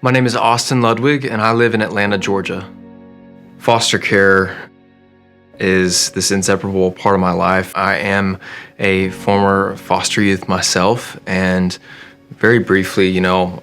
My name is Austin Ludwig, and I live in Atlanta, Georgia. Foster care is this inseparable part of my life. I am a former foster youth myself, and very briefly,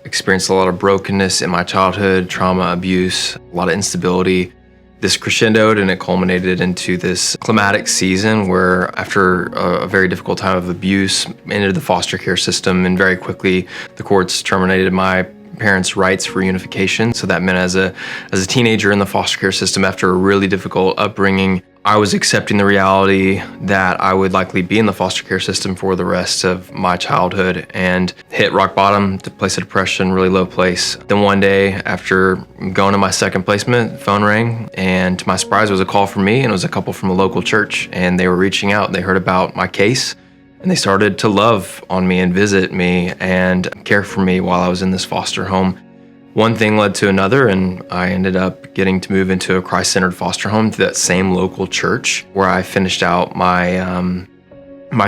experienced a lot of brokenness in my childhood, trauma, abuse, a lot of instability. This crescendoed and it culminated into this climatic season where, after a very difficult time of abuse, entered the foster care system, and very quickly the courts terminated my parents' rights for unification. So that meant as a teenager in the foster care system, after a really difficult upbringing, I was accepting the reality that I would likely be in the foster care system for the rest of my childhood, and hit rock bottom, the place of depression, really low place. Then one day, after going to my second placement, phone rang, and to my surprise, it was a call from me, and it was a couple from a local church, and they were reaching out. They heard about my case, and they started to love on me and visit me and care for me while I was in this foster home. One thing led to another, and I ended up getting to move into a Christ-centered foster home to that same local church, where I finished out my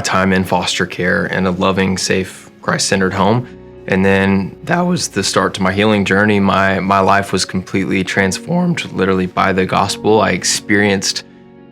time in foster care in a loving, safe, Christ-centered home. And then that was the start to my healing journey. My life was completely transformed, literally, by the gospel. I experienced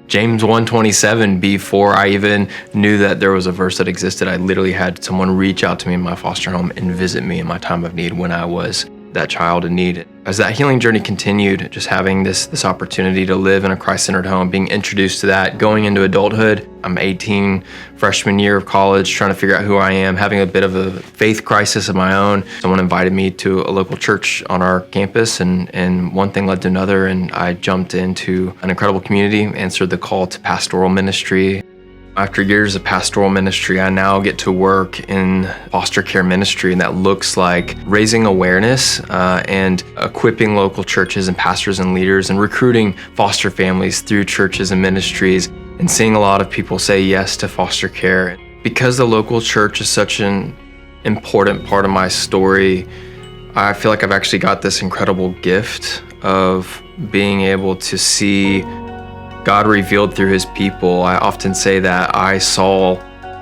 James 1:27 before I even knew that there was a verse that existed. I literally had someone reach out to me in my foster home and visit me in my time of need when I was that child in need. As that healing journey continued, just having this opportunity to live in a Christ-centered home, being introduced to that, going into adulthood. I'm 18, freshman year of college, trying to figure out who I am, having a bit of a faith crisis of my own. Someone invited me to a local church on our campus, and one thing led to another, and I jumped into an incredible community, answered the call to pastoral ministry. After years of pastoral ministry, I now get to work in foster care ministry, and that looks like raising awareness and equipping local churches and pastors and leaders, and recruiting foster families through churches and ministries, and seeing a lot of people say yes to foster care. Because the local church is such an important part of my story, I feel like I've actually got this incredible gift of being able to see God revealed through his people. I often say that I saw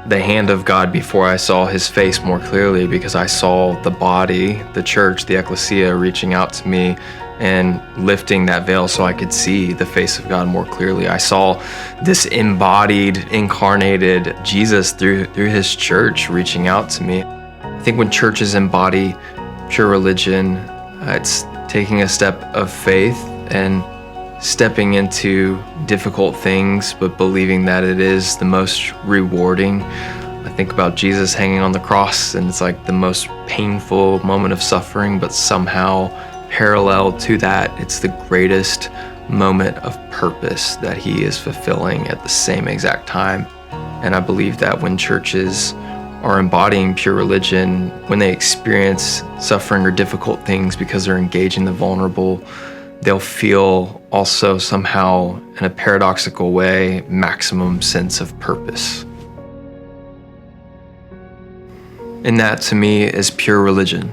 the hand of God before I saw his face more clearly, because I saw the body, the church, the Ecclesia, reaching out to me and lifting that veil so I could see the face of God more clearly. I saw this embodied, incarnated Jesus through his church reaching out to me. I think when churches embody pure religion, it's taking a step of faith and stepping into difficult things, but believing that it is the most rewarding. I think about Jesus hanging on the cross, and it's like the most painful moment of suffering, but somehow parallel to that, it's the greatest moment of purpose that he is fulfilling at the same exact time. And I believe that when churches are embodying pure religion, when they experience suffering or difficult things because they're engaging the vulnerable, they'll feel also somehow, in a paradoxical way, maximum sense of purpose. And that, to me, is pure religion.